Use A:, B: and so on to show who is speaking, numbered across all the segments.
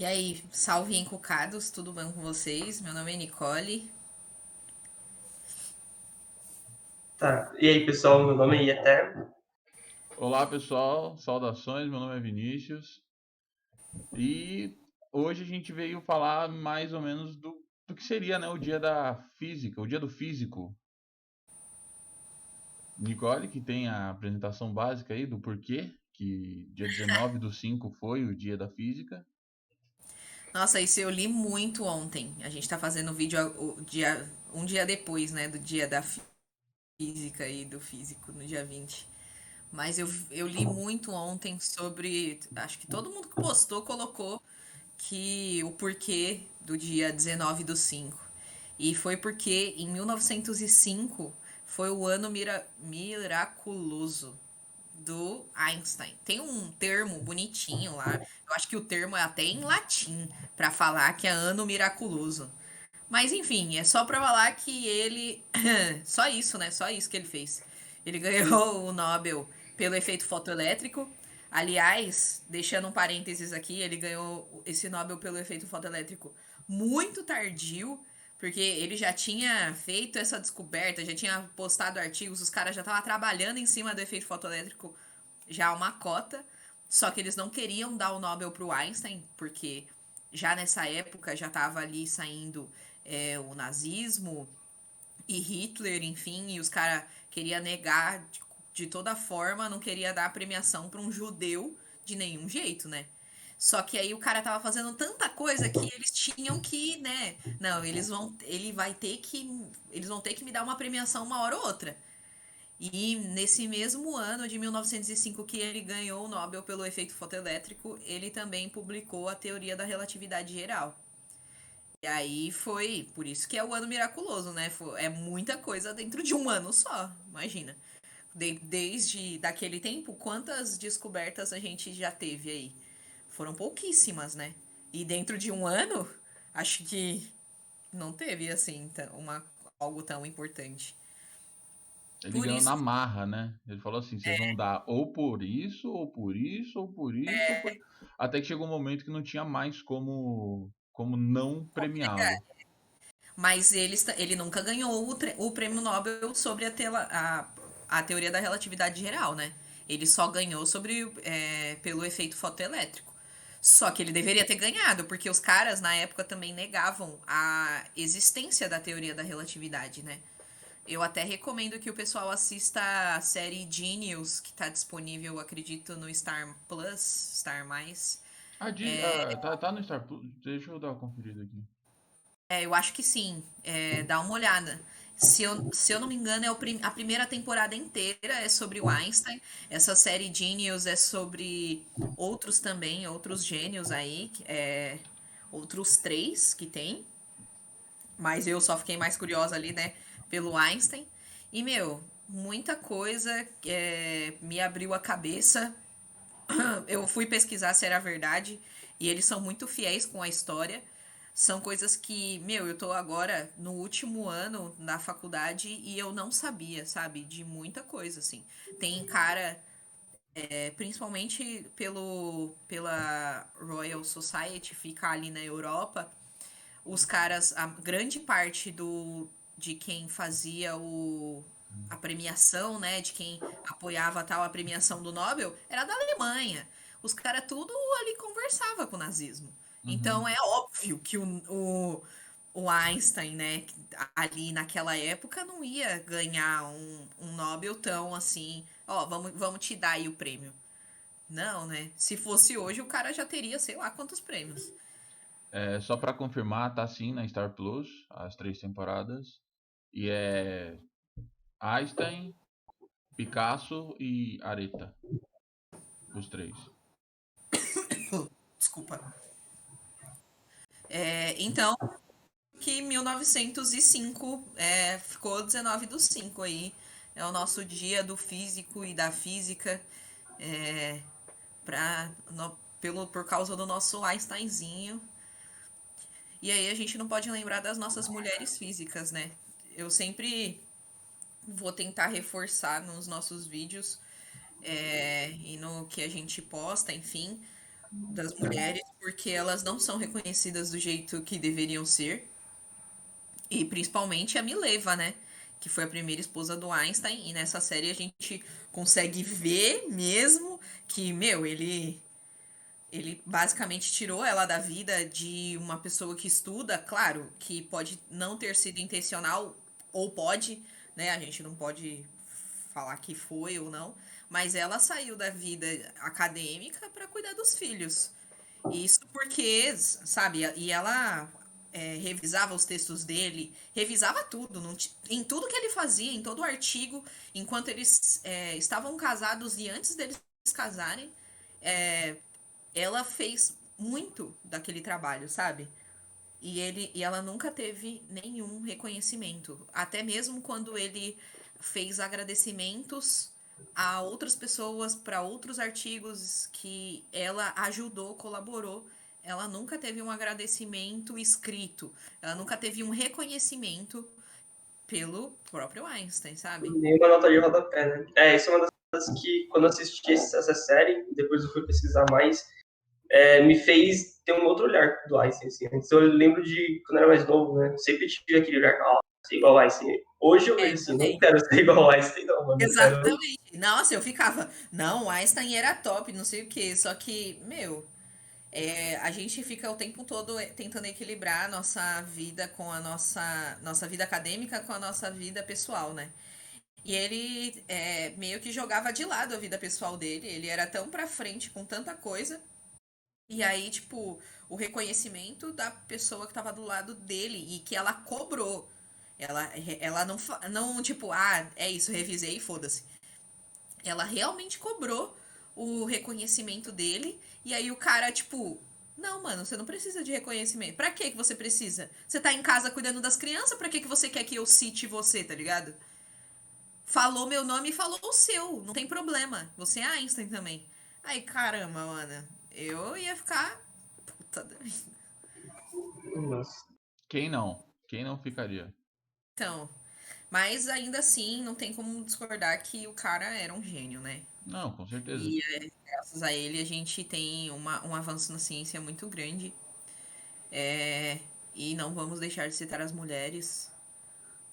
A: E aí, salve encucados, tudo bem com vocês? Meu nome é Nicole.
B: Tá. E aí, pessoal, meu nome é Eterno.
C: Olá pessoal, saudações, meu nome é Vinícius e hoje a gente veio falar mais ou menos do que seria, né, o dia da física, o dia do físico. Nicole, que tem a apresentação básica aí do porquê que dia 19/5 foi o dia da física.
A: Nossa, isso eu li muito ontem. A gente tá fazendo o vídeo um dia depois, né, do dia da física e do físico, no dia 20. Mas eu li muito ontem sobre. Acho que todo mundo que postou colocou que o porquê do dia 19/5. E foi porque em 1905 foi o ano miraculoso do Einstein. Tem um termo bonitinho lá. Eu acho que o termo é até em latim para falar que é ano miraculoso. Mas enfim, é só para falar que ele só isso, né? Só isso que ele fez. Ele ganhou o Nobel pelo efeito fotoelétrico. Aliás, deixando um parênteses aqui, ele ganhou esse Nobel pelo efeito fotoelétrico muito tardio, porque ele já tinha feito essa descoberta, já tinha postado artigos, os caras já estavam trabalhando em cima do efeito fotoelétrico já há uma cota, só que eles não queriam dar o Nobel para o Einstein, porque já nessa época já estava ali saindo o nazismo e Hitler, enfim, e os caras queriam negar de toda forma, não queria dar a premiação para um judeu de nenhum jeito, né? Só que aí o cara tava fazendo tanta coisa que eles tinham que, né? Não, eles vão ter que me dar uma premiação uma hora ou outra. E nesse mesmo ano de 1905 que ele ganhou o Nobel pelo efeito fotoelétrico, ele também publicou a teoria da relatividade geral. E aí foi, por isso que é o ano miraculoso, né? É muita coisa dentro de um ano só, imagina. Desde daquele tempo, quantas descobertas a gente já teve aí? Foram pouquíssimas, né? E dentro de um ano, acho que não teve assim algo tão importante.
C: Ele
A: Por
C: ganhou
A: isso,
C: na marra, né? Ele falou assim, vocês vão dar ou por isso, ou por isso, ou por isso, ou por... Até que chegou um momento que não tinha mais como não premiá-lo.
A: mas ele nunca ganhou o prêmio Nobel sobre a teoria da relatividade geral, né? Ele só ganhou pelo efeito fotoelétrico. Só que ele deveria ter ganhado, porque os caras na época também negavam a existência da teoria da relatividade, né? Eu até recomendo que o pessoal assista a série Genius, que tá disponível, acredito, no Star Plus, Star Mais.
C: Tá no Star Plus? Deixa eu dar uma conferida aqui.
A: Eu acho que sim. Dá uma olhada. Se eu não me engano, a primeira temporada inteira é sobre o Einstein. Essa série Genius é sobre outros também, outros gênios aí, outros três que tem. Mas eu só fiquei mais curiosa ali, né, pelo Einstein. E, meu, muita coisa me abriu a cabeça. Eu fui pesquisar se era verdade e eles são muito fiéis com a história. São coisas que, meu, eu tô agora no último ano da faculdade e eu não sabia, sabe? De muita coisa, assim. Tem cara, principalmente pela Royal Society, fica ali na Europa, os caras, a grande parte de quem fazia a premiação, né, de quem apoiava tal a premiação do Nobel, era da Alemanha. Os caras tudo ali conversava com o nazismo. Então
C: Uhum.
A: é óbvio que o Einstein, né, ali naquela época não ia ganhar um Nobel tão assim, ó, vamos te dar aí o prêmio. Não, né? Se fosse hoje, o cara já teria, sei lá quantos prêmios.
C: Só pra confirmar, tá sim na Star Plus, as 3 temporadas. E é Einstein, Picasso e Areta, os três.
A: Desculpa. Então, que 1905 ficou 19/5 aí. É o nosso dia do físico e da física. É, por causa do nosso Einsteinzinho. E aí a gente não pode lembrar das nossas mulheres físicas, né? Eu sempre vou tentar reforçar nos nossos vídeos e no que a gente posta, enfim, das mulheres, porque elas não são reconhecidas do jeito que deveriam ser. E principalmente a Mileva, né? Que foi a primeira esposa do Einstein. E nessa série a gente consegue ver mesmo que, meu, ele basicamente tirou ela da vida de uma pessoa que estuda, claro, que pode não ter sido intencional, ou pode, né? A gente não pode falar que foi ou não, mas ela saiu da vida acadêmica para cuidar dos filhos. Isso porque, sabe, e ela revisava os textos dele, revisava tudo, em tudo que ele fazia, em todo o artigo, enquanto eles estavam casados e antes deles casarem, é, ela fez muito daquele trabalho, sabe? E ela nunca teve nenhum reconhecimento. Até mesmo quando ele fez agradecimentos a outras pessoas para outros artigos que ela ajudou, colaborou, ela nunca teve um agradecimento escrito. Ela nunca teve um reconhecimento pelo próprio Einstein, sabe?
B: Nenhuma nota de rodapé, né? Isso é uma das coisas que, quando eu assisti essa série, depois eu fui pesquisar mais, me fez ter um outro olhar do Einstein, assim. Antes eu lembro de, quando eu era mais novo, né? Sempre tive aquele olhar, ser igual ao Einstein. Hoje eu vejo assim, não
A: Também.
B: quero ser igual ao Einstein, não, mano. Eu quero...
A: Exatamente. Nossa, eu ficava, não, Einstein era top, não sei o quê. Só que, meu, a gente fica o tempo todo tentando equilibrar a nossa vida com a nossa vida acadêmica com a nossa vida pessoal, né? E ele meio que jogava de lado a vida pessoal dele. Ele era tão pra frente com tanta coisa. E aí, tipo, o reconhecimento da pessoa que tava do lado dele e que ela cobrou. Ela não, tipo, é isso, revisei e foda-se. Ela realmente cobrou o reconhecimento dele. E aí o cara, tipo, não, mano, você não precisa de reconhecimento. Pra que você precisa? Você tá em casa cuidando das crianças, pra que você quer que eu cite você, tá ligado? Falou meu nome e falou o seu, não tem problema. Você é Einstein também. Aí, caramba, mano, eu ia ficar puta da vida.
B: Nossa.
C: Quem não? Quem não ficaria?
A: Então, mas ainda assim, não tem como discordar que o cara era um gênio, né?
C: Não, com certeza.
A: E graças a ele a gente tem um avanço na ciência muito grande. É, e não vamos deixar de citar as mulheres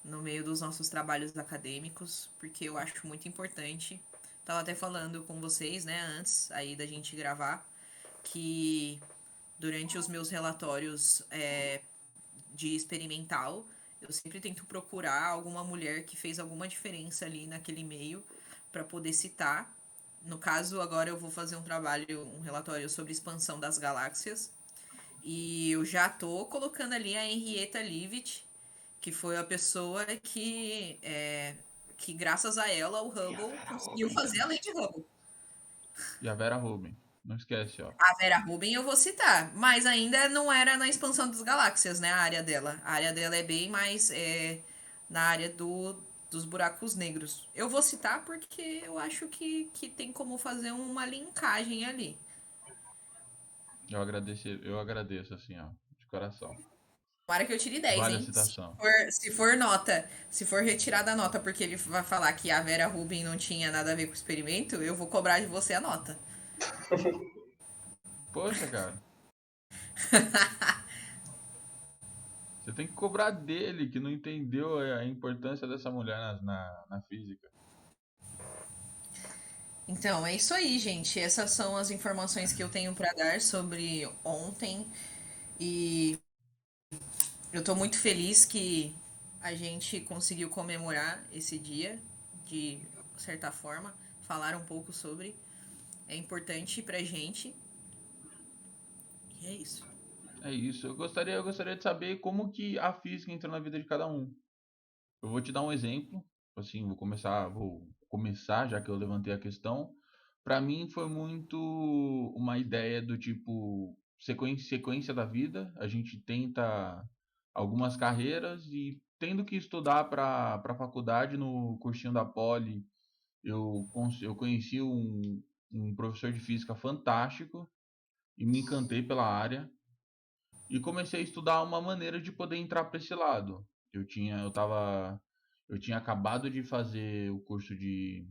A: no meio dos nossos trabalhos acadêmicos, porque eu acho muito importante. Tava até falando com vocês, né, antes aí da gente gravar, que durante os meus relatórios de experimental, eu sempre tento procurar alguma mulher que fez alguma diferença ali naquele meio para poder citar. No caso, agora eu vou fazer um relatório sobre expansão das galáxias. E eu já tô colocando ali a Henrietta Leavitt, que foi a pessoa que graças a ela, o Hubble conseguiu fazer a lei de Hubble.
C: E a Vera Rubin. Não esquece, ó.
A: A Vera Rubin eu vou citar, mas ainda não era na expansão das galáxias, né? A área dela. A área dela é bem mais na área dos buracos negros. Eu vou citar porque eu acho que tem como fazer uma linkagem ali.
C: Eu agradeço assim, ó, de coração.
A: Tomara que eu tire 10,
C: Vale a
A: hein?
C: citação.
A: Se for nota, se for retirada a nota porque ele vai falar que a Vera Rubin não tinha nada a ver com o experimento, eu vou cobrar de você a nota.
C: Poxa, cara. Você tem que cobrar dele, que não entendeu a importância dessa mulher na física.
A: Então, é isso aí, gente. Essas são as informações que eu tenho para dar sobre ontem. E eu tô muito feliz que a gente conseguiu comemorar esse dia de certa forma, falar um pouco sobre. É importante pra gente. E é isso.
C: É isso. Eu gostaria de saber como que a física entrou na vida de cada um. Eu vou te dar um exemplo. Assim, vou começar, já que eu levantei a questão. Para mim foi muito uma ideia do tipo sequência da vida. A gente tenta algumas carreiras e tendo que estudar para faculdade no cursinho da Poli, eu conheci um professor de física fantástico e me encantei pela área e comecei a estudar uma maneira de poder entrar para esse lado. Eu tinha acabado de fazer o curso de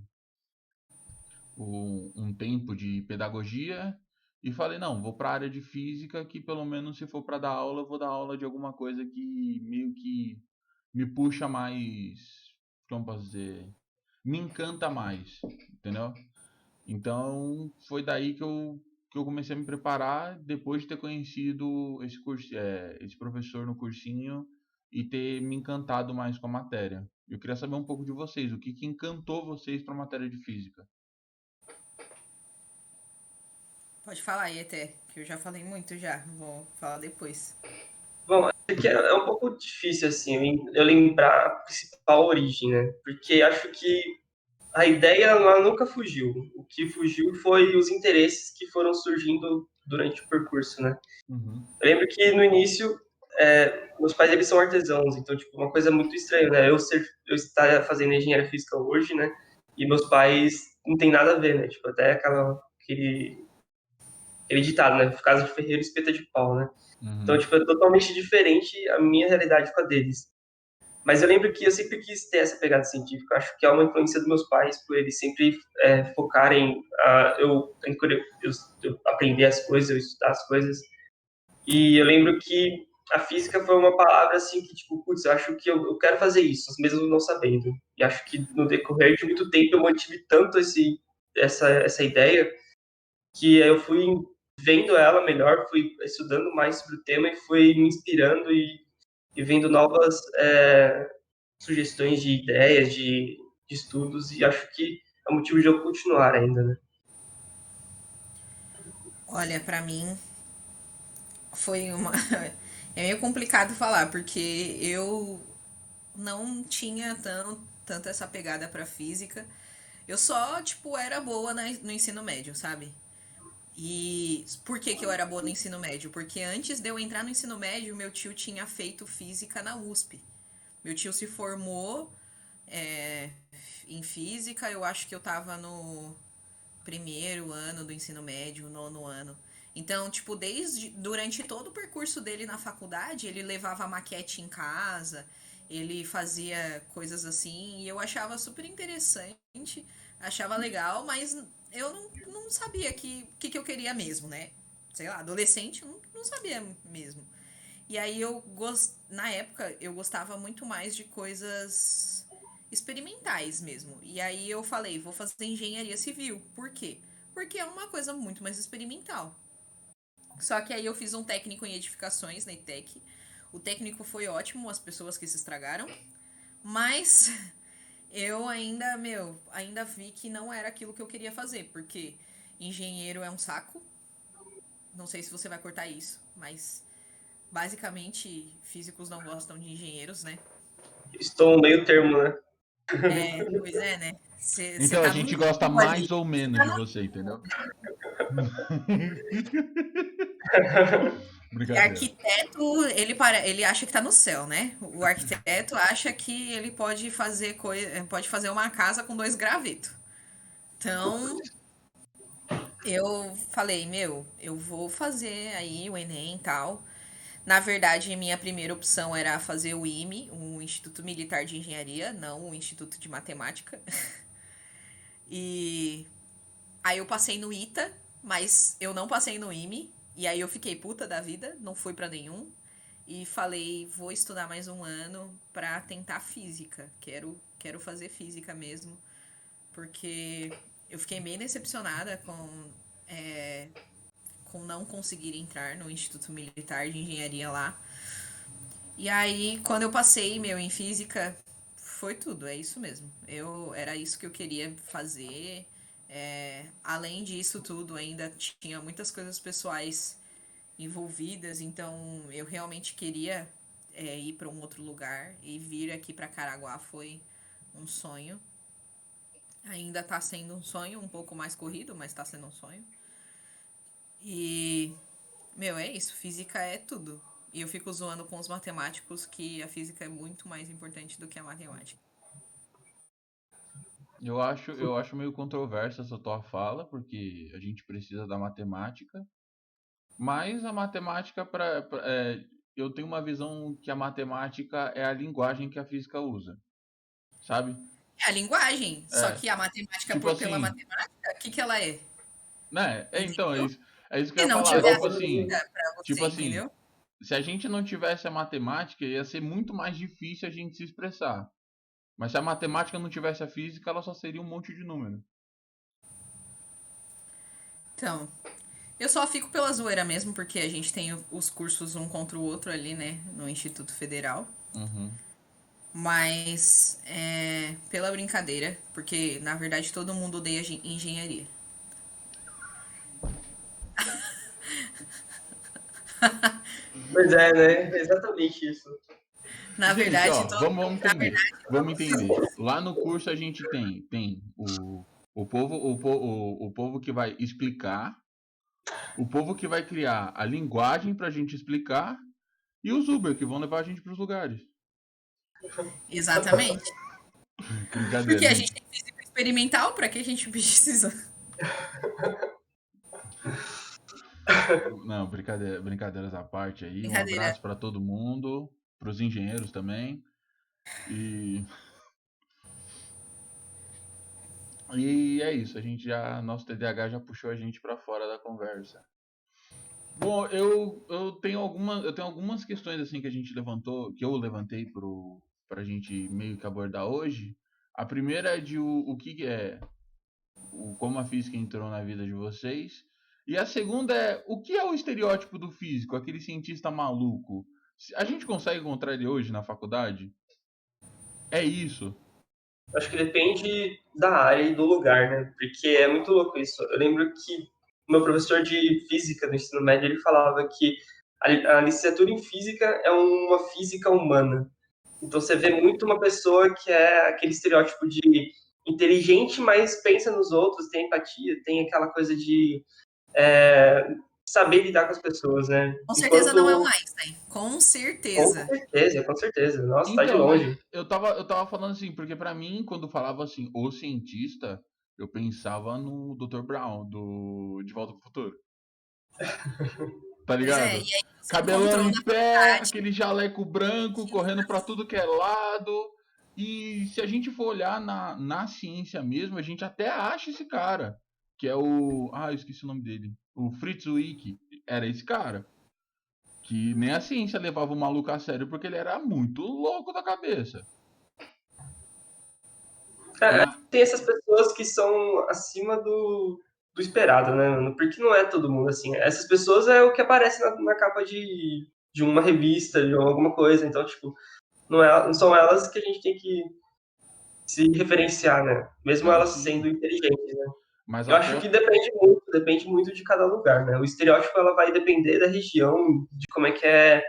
C: um tempo de pedagogia E falei, não, vou para a área de física, que pelo menos se for para dar aula, eu vou dar aula de alguma coisa que meio que me puxa mais, como posso dizer, me encanta mais, entendeu? Então foi daí que eu comecei a me preparar depois de ter conhecido esse curso, esse professor no cursinho e ter me encantado mais com a matéria. Eu queria saber um pouco de vocês, o que encantou vocês para a matéria de física?
A: Pode falar aí até, que eu já falei muito já. Vou falar depois.
B: Bom, acho que é um pouco difícil, assim, eu lembrar a principal origem, né? Porque acho que a ideia ela nunca fugiu. O que fugiu foi os interesses que foram surgindo durante o percurso, né?
C: Uhum,
B: Eu lembro que no início, meus pais eles são artesãos, então tipo uma coisa muito estranha, né? Eu estar fazendo engenharia física hoje, né? E meus pais não tem nada a ver, né? Tipo até aquele ditado, né? Casa de ferreiro, espeta de pau, né? Então
C: uhum,
B: tipo é totalmente diferente a minha realidade com a deles. Mas eu lembro que eu sempre quis ter essa pegada científica. Acho que é uma influência dos meus pais, por eles sempre focarem eu aprender as coisas, eu estudar as coisas. E eu lembro que a física foi uma palavra assim que, tipo, putz, eu acho que eu quero fazer isso, mesmo não sabendo. E acho que no decorrer de muito tempo eu mantive tanto essa ideia que eu fui vendo ela melhor, fui estudando mais sobre o tema e fui me inspirando e vendo novas sugestões de ideias, de estudos, e acho que é o motivo de eu continuar ainda, né?
A: Olha, pra mim foi uma. É meio complicado falar, porque eu não tinha tanto essa pegada pra física. Eu só, tipo, era boa no ensino médio, sabe? E por que, que eu era boa no ensino médio? Porque antes de eu entrar no ensino médio, meu tio tinha feito física na USP. Meu tio se formou é, em física, eu acho que eu tava no primeiro ano do ensino médio, nono ano. Então, tipo, durante todo o percurso dele na faculdade, ele levava maquete em casa, ele fazia coisas assim, e eu achava super interessante, achava legal, mas eu não sabia que eu queria mesmo, né? Sei lá, adolescente, não sabia mesmo. E aí na época, eu gostava muito mais de coisas experimentais mesmo. E aí eu falei, vou fazer engenharia civil. Por quê? Porque é uma coisa muito mais experimental. Só que aí eu fiz um técnico em edificações na ITEC. O técnico foi ótimo, as pessoas que se estragaram. Mas eu ainda vi que não era aquilo que eu queria fazer, porque engenheiro é um saco. Não sei se você vai cortar isso, mas basicamente físicos não gostam de engenheiros, né?
B: Estou no meio termo, né?
A: É, pois é, né? Você
C: então a
A: tá no
C: gente gosta
A: limbo
C: mais
A: ali.
C: ou
A: Você
C: menos
A: tá
C: de
A: no...
C: você, entendeu?
A: E
C: Brincadeira.
A: arquiteto, ele acha que tá no céu, né? O arquiteto acha que ele pode fazer uma casa com dois gravetos. Então, eu falei, eu vou fazer aí o Enem e tal. Na verdade, minha primeira opção era fazer o IME, o Instituto Militar de Engenharia, não o Instituto de Matemática. E aí eu passei no ITA, mas eu não passei no IME. E aí eu fiquei puta da vida, não fui pra nenhum. E falei, vou estudar mais um ano pra tentar física. Quero fazer física mesmo. Porque eu fiquei bem decepcionada com não conseguir entrar no Instituto Militar de Engenharia lá. E aí, quando eu passei, em física, foi tudo, é isso mesmo. Era isso que eu queria fazer. Além disso tudo, ainda tinha muitas coisas pessoais envolvidas, então eu realmente queria ir para um outro lugar e vir aqui para Caraguá foi um sonho. Ainda tá sendo um sonho, um pouco mais corrido, mas tá sendo um sonho. E é isso, física é tudo. E eu fico zoando com os matemáticos que a física é muito mais importante do que a matemática.
C: Eu acho meio controversa essa tua fala, porque a gente precisa da matemática, mas a matemática eu tenho uma visão que a matemática é a linguagem que a física usa, sabe?
A: É a linguagem, só
C: É,
A: que a matemática
C: tipo
A: pela
C: assim,
A: matemática, o que ela é?
C: né? Então é
A: Entendeu?
C: isso. É isso que
A: Se
C: eu ia
A: não
C: falar.
A: tiver a
C: Tipo assim,
A: física pra você,
C: tipo assim,
A: entendeu?
C: se a gente não tivesse a matemática, ia ser muito mais difícil a gente se expressar. Mas se a matemática não tivesse a física, ela só seria um monte de número.
A: Então, eu só fico pela zoeira mesmo, porque a gente tem os cursos um contra o outro ali, né, no Instituto Federal.
C: Uhum.
A: Mas pela brincadeira, porque na verdade todo mundo odeia engenharia.
B: Pois é, né? É exatamente isso.
A: Na
C: Gente,
A: verdade,
C: ó, vamos
A: na
C: entender.
A: verdade,
C: Vamos entender. Lá no curso a gente tem o povo que vai explicar, o povo que vai criar a linguagem pra gente explicar e os Uber que vão levar a gente pros lugares.
A: exatamente.
C: Brincadeira,
A: Porque a
C: gente.
A: gente tem física experimental, pra que a gente precisa?
C: Não, brincadeira, brincadeiras à parte aí. Um
A: Brincadeira.
C: abraço pra todo mundo, pros engenheiros também. E, e é isso, a gente já, nosso TDAH já puxou a gente pra fora da conversa. Bom, eu tenho algumas questões assim que a gente levantou, que eu levantei pra gente meio que abordar hoje. A primeira é de o que é, como a física entrou na vida de vocês. E a segunda é o que é o estereótipo do físico, aquele cientista maluco. A gente consegue encontrar ele hoje na faculdade? É isso.
B: Acho que depende da área e do lugar, né? Porque é muito louco isso. Eu lembro que o meu professor de física do ensino médio, ele falava que a licenciatura em física é uma física humana. Então você vê muito uma pessoa que é aquele estereótipo de inteligente, mas pensa nos outros, tem empatia, tem aquela coisa de é, saber lidar com as pessoas, né?
A: Com certeza não é um
B: Enquanto,
A: Einstein. Com certeza.
B: com certeza, nossa, tá de
C: Então, mas
B: longe.
C: eu tava falando assim, porque pra mim, quando falava assim, o cientista, eu pensava no Dr. Brown, do De Volta pro Futuro. Tá
A: Pois é,
C: ligado?
A: e aí você
C: Cabelão
A: encontrou
C: em
A: na
C: pé,
A: faculdade.
C: aquele jaleco branco, correndo pra tudo que é lado. E se a gente for olhar na ciência mesmo, a gente até acha esse cara, que é o. Ah, eu esqueci o nome dele. O Fritz Zwick. Era esse cara. Que nem a ciência levava o maluco a sério porque ele era muito louco da cabeça. E a,
B: Tem essas pessoas que são acima do esperado, né, mano? Porque não é todo mundo assim. Essas pessoas é o que aparece na capa de uma revista, de alguma coisa. Então, tipo, não são elas que a gente tem que se referenciar, né? Mesmo
C: não,
B: elas
C: sim.
B: sendo inteligentes, né?
C: Mas
B: Eu
C: a
B: acho que
C: foto.
B: depende muito de cada lugar, né? O estereótipo ela vai depender da região, de como é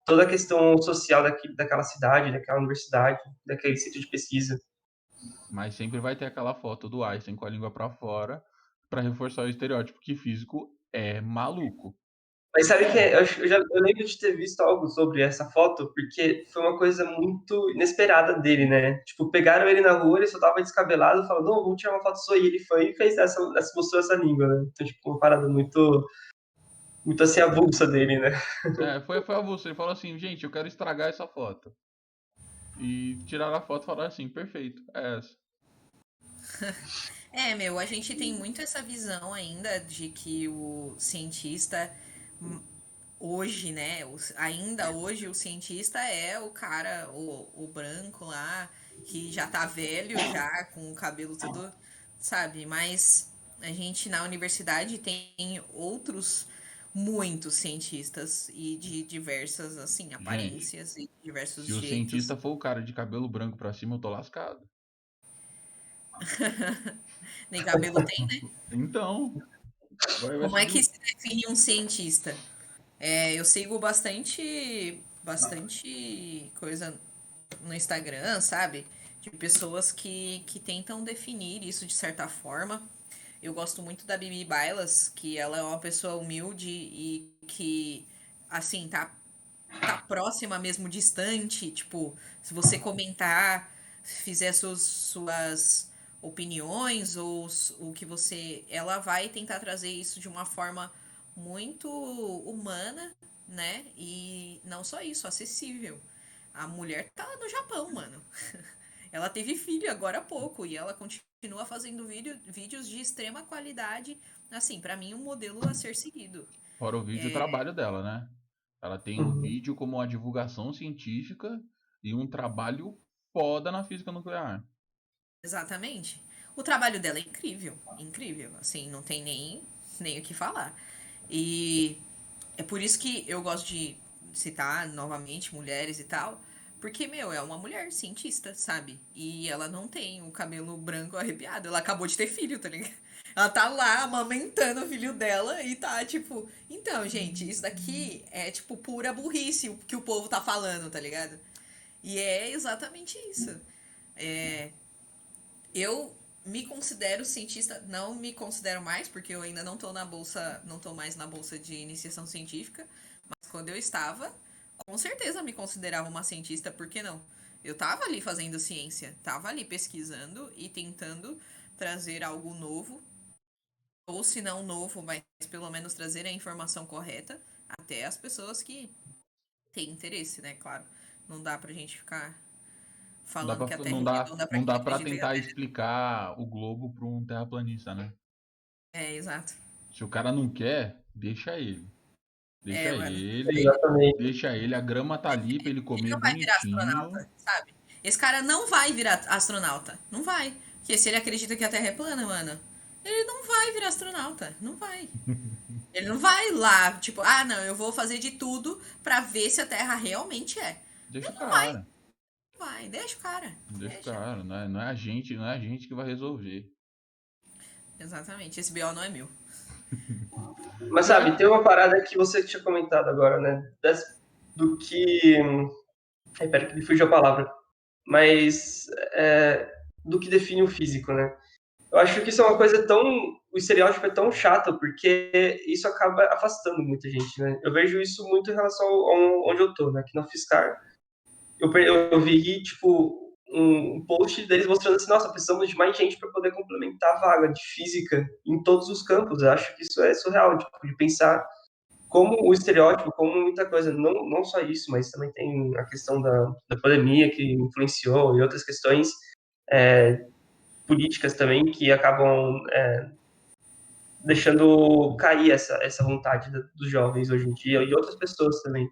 B: toda a questão social daquela cidade, daquela universidade, daquele centro de pesquisa.
C: Mas sempre vai ter aquela foto do Einstein com a língua pra fora pra reforçar o estereótipo que físico é maluco.
B: Mas sabe que
C: É.
B: eu lembro de ter visto algo sobre essa foto, porque foi uma coisa muito inesperada dele, né? Tipo, pegaram ele na rua, ele só tava descabelado, e falaram, não, vamos tirar uma foto sua. E ele foi e fez mostrou essa língua, né? Então, tipo, uma parada muito assim, avulsa dele, né?
C: É, foi avulso. Ele falou assim, gente, eu quero estragar essa foto. E tiraram a foto e falaram assim, perfeito, é essa.
A: Meu, a gente tem muito essa visão ainda de que o cientista hoje, né? Ainda hoje o cientista é o cara, o branco lá, que já tá velho já, com o cabelo tudo, sabe? Mas a gente na universidade tem outros muitos cientistas e de diversas, assim,
C: Gente,
A: aparências e diversos
C: se o cientista
A: jeitos.
C: for o cara de cabelo branco pra cima, eu tô lascado.
A: Nem cabelo tem, né?
C: Então, vai
A: Como é
C: subir.
A: que se define um cientista? Eu sigo bastante coisa no Instagram, sabe? De pessoas que tentam definir isso de certa forma. Eu gosto muito da Bibi Bailas, que ela é uma pessoa humilde e que, assim, tá próxima mesmo, distante. Tipo, se você comentar, fizer suas opiniões ou o que você. Ela vai tentar trazer isso de uma forma muito humana, né? E não só isso, acessível. A mulher tá no Japão, mano. Ela teve filho agora há pouco e ela continua fazendo vídeos de extrema qualidade. Assim, pra mim, um modelo a ser seguido.
C: Fora o vídeo, o trabalho dela, né? Ela tem o
B: Uhum.
C: vídeo como uma divulgação científica e um trabalho foda na física nuclear.
A: Exatamente. O trabalho dela é incrível, incrível. Assim, não tem nem o que falar. E é por isso que eu gosto de citar novamente mulheres e tal. Porque, meu, é uma mulher cientista, sabe? E ela não tem o cabelo branco arrepiado. Ela acabou de ter filho, tá ligado? Ela tá lá amamentando o filho dela e tá tipo. Então, gente, isso daqui é tipo pura burrice o que o povo tá falando, tá ligado? E é exatamente isso. É, eu me considero cientista, não me considero mais, porque eu ainda não tô na bolsa, não tô mais na bolsa de iniciação científica, mas quando eu estava, com certeza me considerava uma cientista, por que não? Eu tava ali fazendo ciência, tava ali pesquisando e tentando trazer algo novo, ou se não novo, mas pelo menos trazer a informação correta até as pessoas que têm interesse, né? Claro. Não dá pra gente ficar
C: Não dá
A: falando
C: pra,
A: que a Terra
C: não
A: é
C: dá,
A: redonda pra
C: não
A: quem
C: dá pra
A: acredita que a
C: tentar
A: Terra
C: explicar o globo pra um terraplanista, né?
A: é, exato.
C: Se o cara não quer, deixa ele. Deixa
A: É, mano.
C: ele,
B: Exatamente.
C: deixa ele. A grama tá ali pra ele
A: Ele
C: comer
A: não vai virar
C: bonitinho.
A: astronauta, sabe? Esse cara não vai virar astronauta. Não vai. Porque se ele acredita que a Terra é plana, mano, ele não vai virar astronauta. Não vai. Ele não vai lá, tipo, ah, não, eu vou fazer de tudo pra ver se a Terra realmente é.
C: Deixa o
A: Não vai,
C: cara.
A: não vai. Deixa o cara.
C: Deixa o
A: Deixa.
C: cara. Não é a gente, não é a gente que vai resolver.
A: Exatamente. Esse BO não é meu.
B: Mas
C: Já
B: sabe, tem uma parada que você tinha comentado agora, né? Do que. Ai, pera que me fugiu a palavra. Mas do que define o físico, né? Eu acho que isso é uma coisa tão. O estereótipo é tão chato, porque isso acaba afastando muita gente, né? Eu vejo isso muito em relação onde eu tô, né? Aqui na Fiscar. Eu vi, tipo, um post deles mostrando assim, nossa, precisamos de mais gente para poder complementar a vaga de física em todos os campos. Eu acho que isso é surreal, tipo, de pensar como o estereótipo, como muita coisa, não só isso, mas também tem a questão da pandemia que influenciou e outras questões políticas também que acabam deixando cair essa vontade dos jovens hoje em dia e outras pessoas também.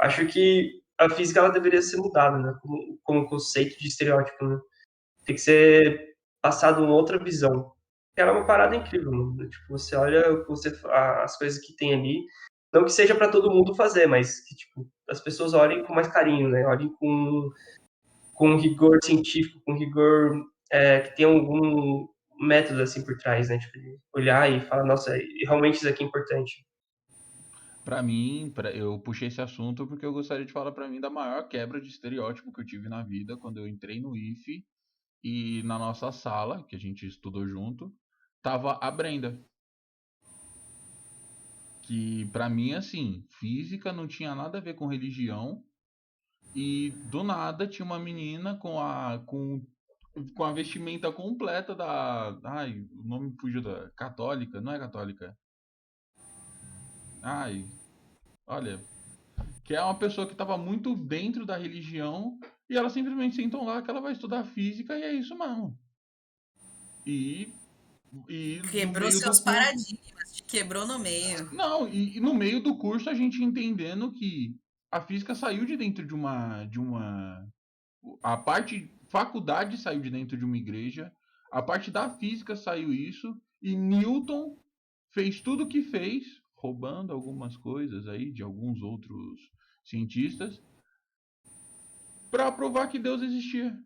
B: Acho que a física ela deveria ser mudada, né, como conceito de estereótipo, né? Tem que ser passado uma outra visão. Ela é uma parada incrível, mano. Tipo, você olha as coisas que tem ali, não que seja para todo mundo fazer, mas que tipo as pessoas olhem com mais carinho, né? Olhem com rigor científico, com rigor que tem algum método assim por trás, né? Tipo, de olhar e falar, nossa, realmente isso aqui é importante.
C: Pra mim, eu puxei esse assunto porque eu gostaria de falar pra mim da maior quebra de estereótipo que eu tive na vida quando eu entrei no IFE e na nossa sala, que a gente estudou junto, tava a Brenda. Que pra mim, assim, física não tinha nada a ver com religião e do nada tinha uma menina com a vestimenta completa da. Ai, o nome fugiu da. Católica? Não é católica. Ai, olha, que é uma pessoa que estava muito dentro da religião e ela simplesmente sentou lá que ela vai estudar física e é isso mesmo. E, e no
A: Quebrou
C: meio do
A: seus
C: curso.
A: paradigmas, te quebrou no meio.
C: Não, e no meio do curso a gente entendendo que a física saiu de dentro de uma. A parte faculdade saiu de dentro de uma igreja, a parte da física saiu isso, e Newton fez tudo o que fez, roubando algumas coisas aí de alguns outros cientistas, para provar que Deus existia.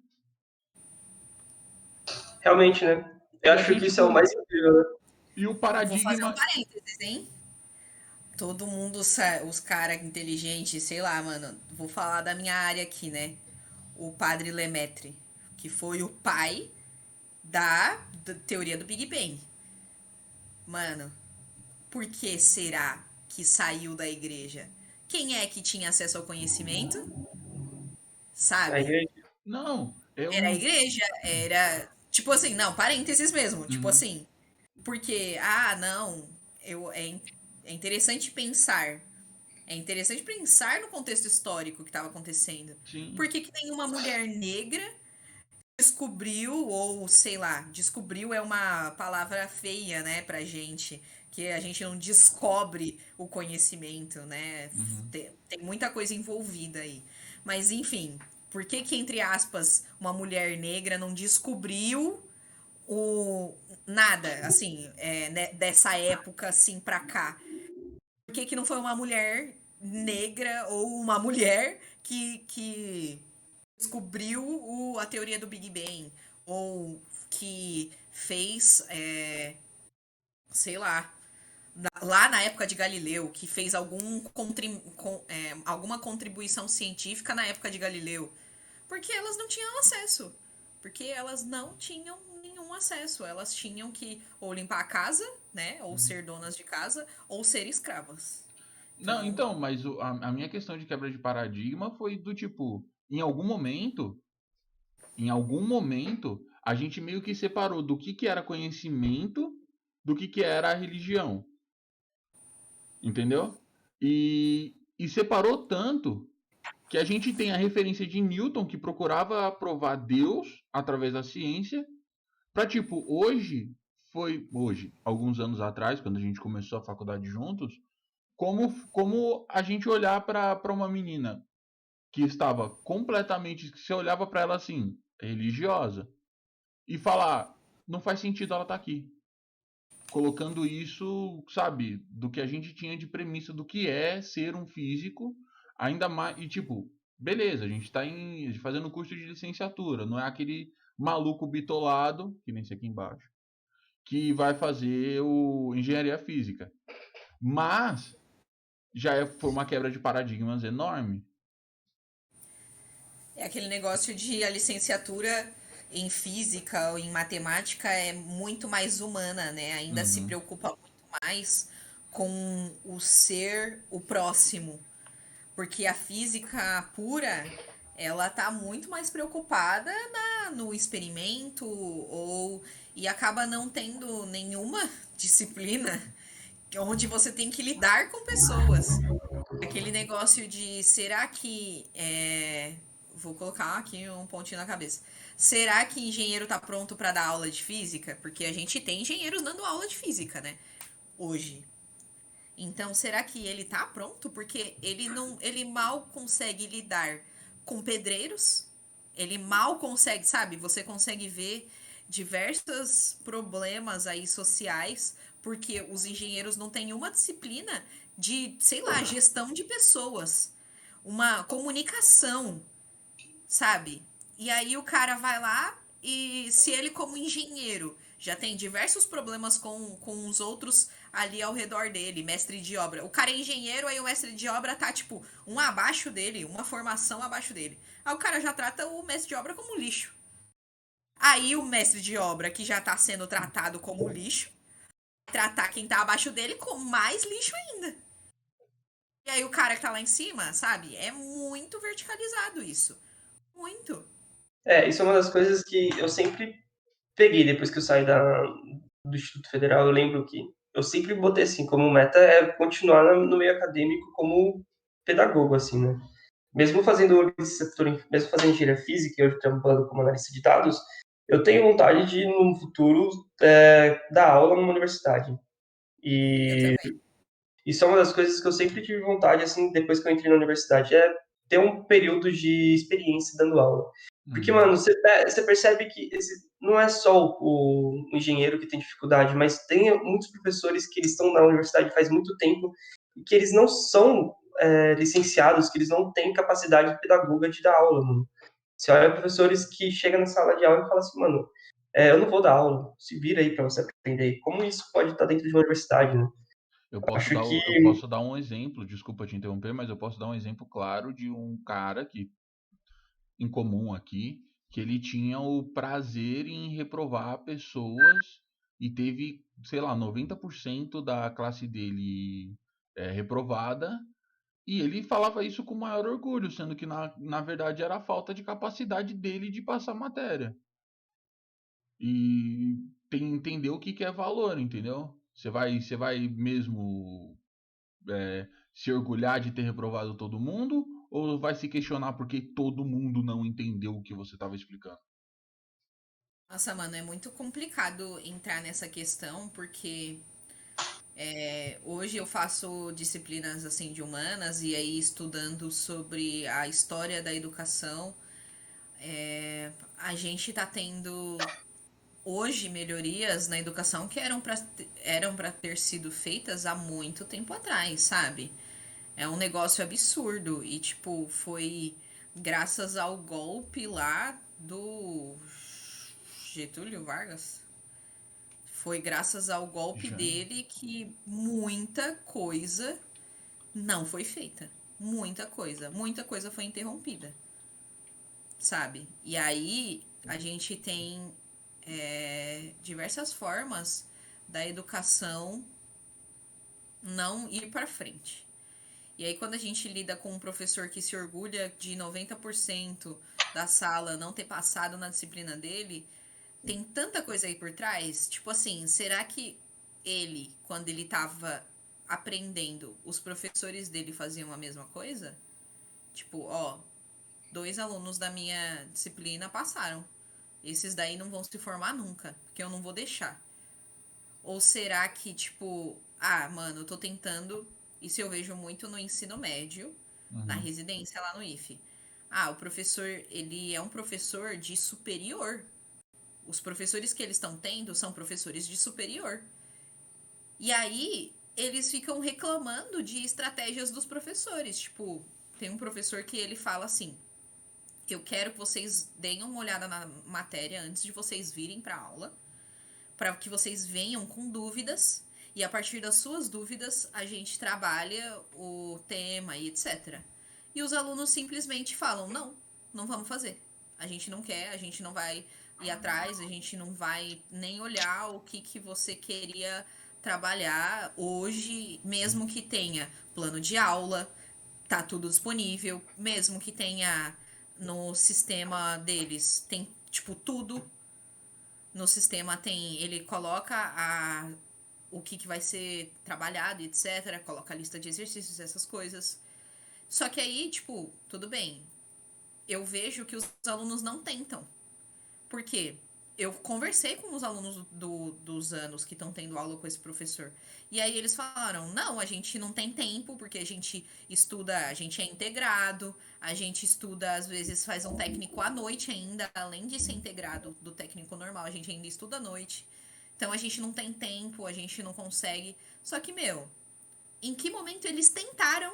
B: Realmente, né? Eu
C: E a
B: acho que
C: gente
B: isso é o
C: com.
B: mais incrível, né?
C: E o
A: Vou fazer um
C: paradigma.
A: parênteses, hein? Todo mundo, os caras inteligentes, sei lá, mano. Vou falar da minha área aqui, né? O padre Lemaitre, que foi o pai da teoria do Big Bang. Mano, por que será que saiu da igreja? Quem é que tinha acesso ao conhecimento? Sabe?
B: Aí,
C: Não, eu
A: Era a
C: não.
A: igreja, era. Tipo assim, não, parênteses mesmo. Tipo
C: Uhum,
A: assim, porque, ah, não, é interessante pensar. É interessante pensar no contexto histórico que estava acontecendo.
C: sim.
A: Por que, que tem uma mulher negra descobriu, ou sei lá, descobriu é uma palavra feia, né, pra gente, que a gente não descobre o conhecimento, né?
C: Uhum.
A: Tem muita coisa envolvida aí. Mas enfim, por que que, entre aspas, uma mulher negra não descobriu o nada, assim, dessa época assim pra cá? Por que que não foi uma mulher negra ou uma mulher que descobriu a teoria do Big Bang, ou que fez, sei lá, lá na época de Galileu, que fez alguma contribuição científica na época de Galileu? Porque elas não tinham acesso. Porque elas não tinham nenhum acesso. Elas tinham que ou limpar a casa, né? Ou
C: Uhum.
A: ser donas de casa, ou ser escravas.
C: Não,
A: Então,
C: então, mas a minha questão de quebra de paradigma foi do tipo, em algum momento, a gente meio que separou do que era conhecimento do que era a religião, entendeu? E separou tanto que a gente tem a referência de Newton, que procurava provar Deus através da ciência, para tipo, hoje, alguns anos atrás, quando a gente começou a faculdade juntos, como a gente olhar para uma menina que estava completamente, que você olhava para ela assim, religiosa, e falar, não faz sentido ela estar aqui. Colocando isso, sabe, do que a gente tinha de premissa do que é ser um físico, ainda mais, e tipo, beleza, a gente está fazendo curso de licenciatura, não é aquele maluco bitolado, que nem esse aqui embaixo, que vai fazer o engenharia física. Mas foi uma quebra de paradigmas enorme.
A: é aquele negócio de a licenciatura em física ou em matemática é muito mais humana, né? Ainda se
C: Uhum.
A: preocupa muito mais com o ser o próximo. Porque a física pura, ela tá muito mais preocupada no experimento, ou e acaba não tendo nenhuma disciplina onde você tem que lidar com pessoas. Aquele negócio de será que vou colocar aqui um pontinho na cabeça. Será que engenheiro tá pronto para dar aula de física? Porque a gente tem engenheiros dando aula de física, né? Hoje. Então, será que ele tá pronto? Porque ele mal consegue lidar com pedreiros. Ele mal consegue, sabe? Você consegue ver diversos problemas aí sociais, porque os engenheiros não têm uma disciplina de, sei lá, gestão de pessoas, uma comunicação, sabe? E aí o cara vai lá e se ele como engenheiro já tem diversos problemas com os outros ali ao redor dele, mestre de obra. O cara é engenheiro, aí o mestre de obra tá, tipo, um abaixo dele, uma formação abaixo dele. Aí o cara já trata o mestre de obra como lixo. Aí o mestre de obra, que já tá sendo tratado como lixo, tratar quem tá abaixo dele como mais lixo ainda. E aí o cara que tá lá em cima, sabe? É muito verticalizado isso. Muito.
B: Isso é uma das coisas que eu sempre peguei depois que eu saí do Instituto Federal. Eu lembro que eu sempre botei assim, como meta é continuar no meio acadêmico como pedagogo, assim, né? Mesmo fazendo licenciatura, mesmo fazendo engenharia física, eu trabalhando como analista de dados, eu tenho vontade de, no futuro, dar aula numa universidade.
A: Eu
B: E
A: também.
B: isso é uma das coisas que eu sempre tive vontade, assim, depois que eu entrei na universidade, é ter um período de experiência dando aula. Porque,
C: Uhum.
B: mano, você percebe que não é só o engenheiro que tem dificuldade, mas tem muitos professores que eles estão na universidade faz muito tempo e que eles não são licenciados, que eles não têm capacidade pedagoga de dar aula, mano. Você olha professores que chegam na sala de aula e falam assim, mano, eu não vou dar aula, se vira aí para você aprender. Como isso pode estar dentro de uma universidade, né? Acho que
C: Eu posso dar um exemplo, desculpa te interromper, mas eu posso dar um exemplo claro de um cara que em comum aqui, que ele tinha o prazer em reprovar pessoas e teve, sei lá, 90% da classe dele reprovada, e ele falava isso com maior orgulho, sendo que na verdade era a falta de capacidade dele de passar matéria. E entender o que é valor, entendeu? Você vai mesmo se orgulhar de ter reprovado todo mundo? Ou vai se questionar porque todo mundo não entendeu o que você estava explicando?
A: Nossa, mano, é muito complicado entrar nessa questão, porque hoje eu faço disciplinas assim de humanas e aí estudando sobre a história da educação, a gente tá tendo hoje melhorias na educação que eram para ter sido feitas há muito tempo atrás, sabe? É um negócio absurdo e tipo, foi graças ao golpe lá do Getúlio Vargas. Foi graças ao golpe
C: Já.
A: dele que muita coisa não foi feita. Muita coisa foi interrompida, sabe? E aí a gente tem diversas formas da educação não ir para frente. E aí, quando a gente lida com um professor que se orgulha de 90% da sala não ter passado na disciplina dele, tem tanta coisa aí por trás. Tipo assim, será que ele, quando ele tava aprendendo, os professores dele faziam a mesma coisa? Tipo, ó, 2 alunos da minha disciplina passaram. Esses daí não vão se formar nunca, porque eu não vou deixar. Ou será que, tipo, ah, mano, eu tô tentando. Isso eu vejo muito no ensino médio, na
C: Uhum.
A: residência lá no IFE. Ah, o professor, ele é um professor de superior. Os professores que eles estão tendo são professores de superior. E aí, eles ficam reclamando de estratégias dos professores. Tipo, tem um professor que ele fala assim: eu quero que vocês deem uma olhada na matéria antes de vocês virem para aula, para que vocês venham com dúvidas e a partir das suas dúvidas a gente trabalha o tema e etc. E os alunos simplesmente falam: não, não vamos fazer. A gente não quer, a gente não vai ir atrás, a gente não vai nem olhar o que você queria trabalhar hoje, mesmo que tenha plano de aula, tá tudo disponível, mesmo que tenha no sistema deles, tem tipo tudo no sistema tem, ele coloca o que vai ser trabalhado, etc. Coloca a lista de exercícios, essas coisas. Só que aí, tipo, tudo bem. Eu vejo que os alunos não tentam. Por quê? Eu conversei com os alunos dos anos que estão tendo aula com esse professor. E aí eles falaram: não, a gente não tem tempo, porque a gente estuda, a gente é integrado, a gente estuda, às vezes faz um técnico à noite ainda, além de ser integrado do técnico normal, a gente ainda estuda à noite. Então a gente não tem tempo, a gente não consegue. Só que, meu, em que momento eles tentaram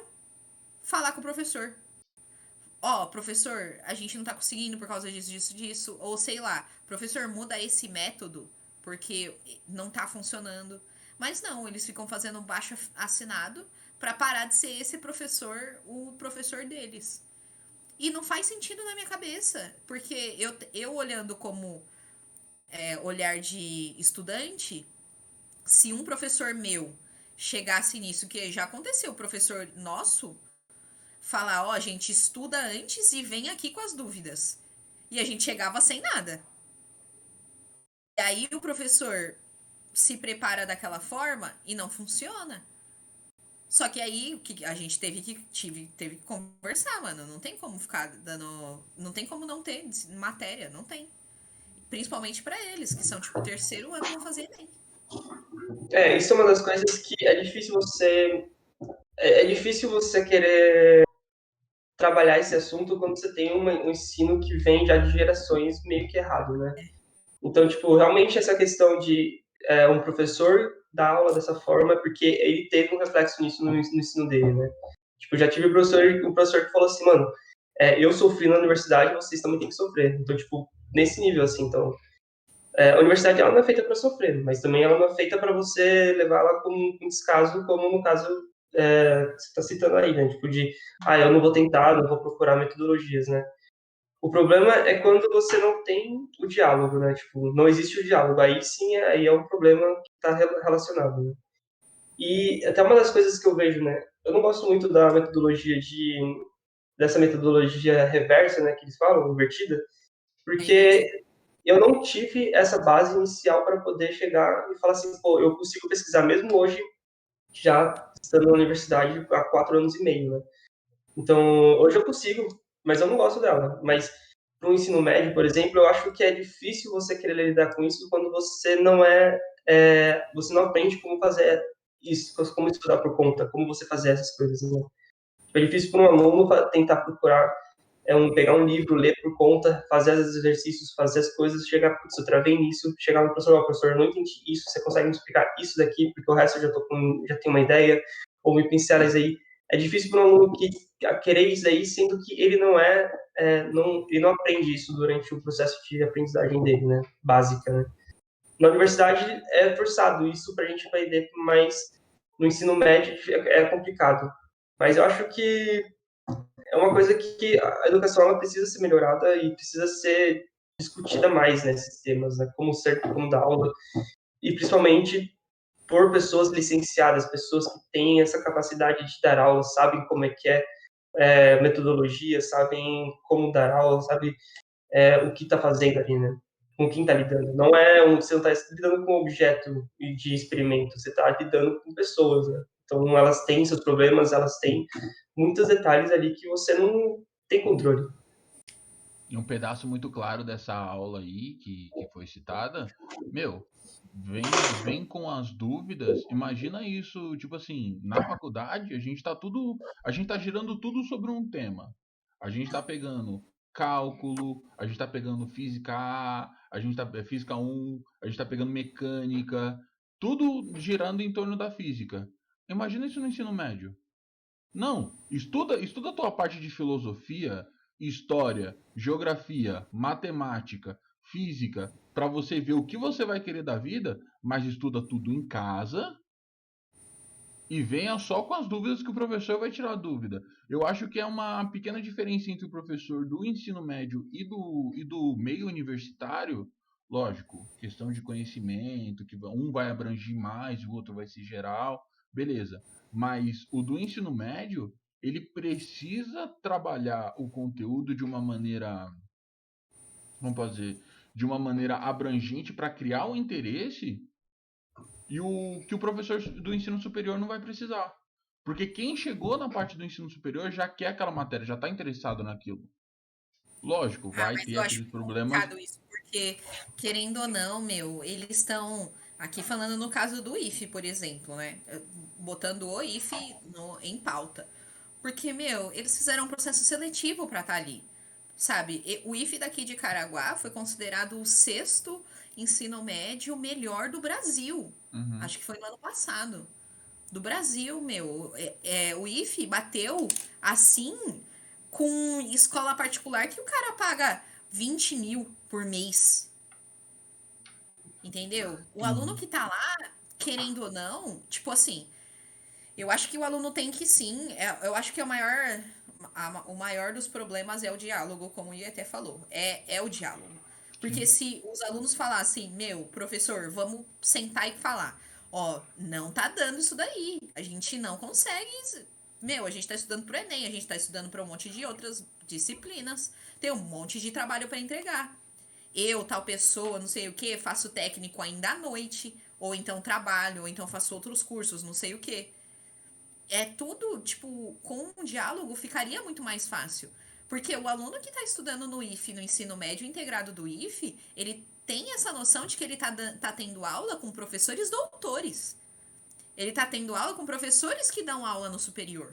A: falar com o professor? Ó, professor, a gente não tá conseguindo por causa disso, disso, disso. Ou sei lá, professor, muda esse método porque não tá funcionando. Mas não, eles ficam fazendo baixo assinado pra parar de ser esse professor, o professor deles. E não faz sentido na minha cabeça, porque eu olhando como olhar de estudante, se um professor meu chegasse nisso, que já aconteceu, o professor nosso falar, ó, a gente estuda antes e vem aqui com as dúvidas. E a gente chegava sem nada. E aí o professor se prepara daquela forma e não funciona. Só que aí que a gente teve que conversar, mano. Não tem como ficar dando. Não tem como não ter matéria, não tem. Principalmente pra eles, que são tipo terceiro ano vão fazer Enem.
B: Isso é uma das coisas que é difícil você querer trabalhar esse assunto quando você tem um ensino que vem já de gerações meio que errado, né? Então, tipo, realmente essa questão de um professor dar aula dessa forma é porque ele teve um reflexo nisso no ensino dele, né? Tipo, já tive um professor que falou assim, mano, eu sofri na universidade, vocês também têm que sofrer. Então, tipo, nesse nível, assim, então, a universidade ela não é feita para sofrer, mas também ela não é feita para você levá-la como um descaso, como no caso você está citando aí, né? Tipo de, eu não vou tentar, não vou procurar metodologias, né? O problema é quando você não tem o diálogo, né? Tipo, não existe o diálogo. Aí sim, aí é um problema que está relacionado, né? E até uma das coisas que eu vejo, né? Eu não gosto muito dessa metodologia reversa, né? Que eles falam, invertida,
A: É invertido.
B: porque eu não tive essa base inicial para poder chegar e falar assim, pô, eu consigo pesquisar mesmo hoje, já estando na universidade há 4 anos e meio, né? Então, hoje eu consigo, mas eu não gosto dela. Mas para o ensino médio, por exemplo, eu acho que é difícil você querer lidar com isso quando você não você não aprende como fazer isso, como estudar por conta, como você fazer essas coisas, né? É difícil para um aluno tentar procurar, pegar um livro, ler por conta, fazer os exercícios, fazer as coisas, chegar, putz, eu travei nisso, chegar no professor, professor, eu não entendi isso, você consegue me explicar isso daqui, porque o resto eu já tenho uma ideia, ou me pincela isso aí. É difícil para um aluno querer isso aí, sendo que ele ele não aprende isso durante o processo de aprendizagem dele, né, básica, né. Na universidade é forçado isso para a gente aprender, mas no ensino médio é complicado. Mas eu acho que é uma coisa que a educação ela precisa ser melhorada e precisa ser discutida mais nesses temas, né? Como dar aula, e principalmente por pessoas licenciadas, pessoas que têm essa capacidade de dar aula, sabem como é que metodologia, sabem como dar aula, sabem o que está fazendo ali, né? Com quem está lidando. Você não está lidando com um objeto de experimento, você está lidando com pessoas, né? Então elas têm seus problemas, elas têm muitos detalhes ali que você não tem controle.
C: E um pedaço muito claro dessa aula aí que foi citada, meu, vem com as dúvidas. Imagina isso, tipo assim, na faculdade a gente tá girando tudo sobre um tema. A gente tá pegando cálculo, a gente tá pegando física A, a gente tá física 1, a gente tá pegando mecânica, tudo girando em torno da física. Imagina isso no ensino médio. Não, estuda a tua parte de filosofia, história, geografia, matemática, física, para você ver o que você vai querer da vida, mas estuda tudo em casa e venha só com as dúvidas que o professor vai tirar a dúvida. Eu acho que é uma pequena diferença entre o professor do ensino médio e do meio universitário. Lógico, questão de conhecimento, que um vai abranger mais, o outro vai ser geral, beleza. Mas o do ensino médio, ele precisa trabalhar o conteúdo de uma maneira, como posso dizer, de uma maneira abrangente para criar um interesse e o que o professor do ensino superior não vai precisar. Porque quem chegou na parte do ensino superior já quer aquela matéria, já está interessado naquilo. Lógico,
A: Ah,
C: vai
A: mas
C: ter
A: eu acho
C: aqueles problemas.
A: complicado isso, porque, querendo ou não, meu, eles estão. Aqui falando no caso do IFE, por exemplo, né? Botando o IFE em pauta. Porque, meu, eles fizeram um processo seletivo pra estar ali. Sabe? O IFE daqui de Caraguá foi considerado o sexto ensino médio melhor do Brasil.
C: Uhum.
A: Acho que foi no ano passado. Do Brasil, meu. O IFE bateu assim com escola particular que o cara paga 20 mil por mês. Entendeu? O aluno
C: Uhum.
A: que tá lá, querendo ou não, tipo assim, eu acho que o aluno tem que sim. Eu acho que o maior dos problemas é o diálogo, como o Ieté falou. É o diálogo. Porque
C: Sim.
A: se os alunos falassem, meu, professor, vamos sentar e falar, ó, não tá dando isso daí. A gente não consegue. Meu, a gente tá estudando pro Enem, a gente tá estudando para um monte de outras disciplinas. Tem um monte de trabalho para entregar. Eu, tal pessoa, não sei o que, faço técnico ainda à noite, ou então trabalho, ou então faço outros cursos, não sei o que. É tudo, tipo, com um diálogo ficaria muito mais fácil. Porque o aluno que está estudando no IFE, no ensino médio integrado do IFE, ele tem essa noção de que ele tá tendo aula com professores doutores. Ele tá tendo aula com professores que dão aula no superior.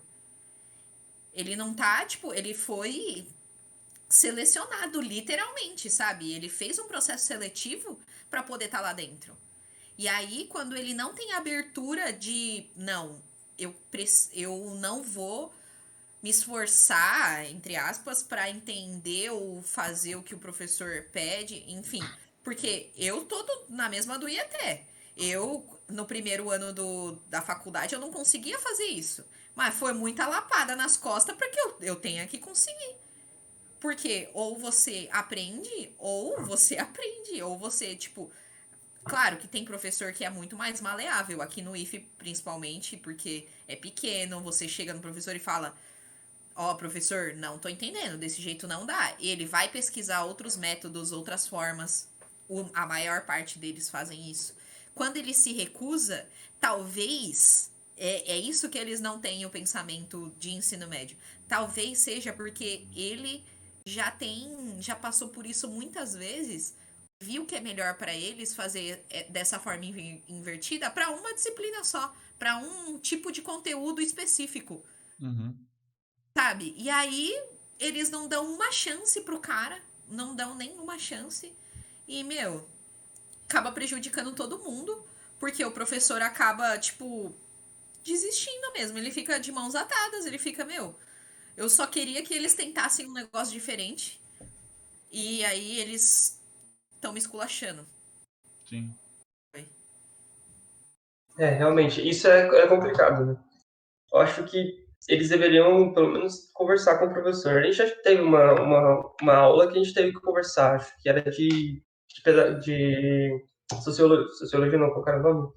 A: Ele não tá, tipo, ele foi selecionado, literalmente, sabe? Ele fez um processo seletivo para poder estar lá dentro. E aí, quando ele não tem abertura de, não, eu não vou me esforçar, entre aspas, para entender ou fazer o que o professor pede, enfim. Porque eu tô na mesma do IET. Eu, no primeiro ano da faculdade, eu não conseguia fazer isso. Mas foi muita lapada nas costas porque eu tenho que conseguir. Porque ou você aprende, ou você, tipo. Claro que tem professor que é muito mais maleável, aqui no IFE principalmente, porque é pequeno, você chega no professor e fala: Ó, professor, não tô entendendo, desse jeito não dá. E ele vai pesquisar outros métodos, outras formas. A maior parte deles fazem isso. Quando ele se recusa, talvez é isso que eles não têm o pensamento de ensino médio. Talvez seja porque ele já passou por isso muitas vezes, viu que é melhor para eles fazer dessa forma invertida para uma disciplina só, para um tipo de conteúdo específico,
C: Uhum.
A: sabe? E aí eles não dão uma chance pro cara, não dão nenhuma chance. E, meu, acaba prejudicando todo mundo, porque o professor acaba, tipo, desistindo mesmo. Ele fica de mãos atadas, ele fica, meu, eu só queria que eles tentassem um negócio diferente. E aí eles estão me esculachando.
C: Sim.
B: Realmente, isso é complicado, né? Eu acho que eles deveriam, pelo menos, conversar com o professor. A gente acho que teve uma aula que a gente teve que conversar, acho que era de sociologia, não, qual era o nome?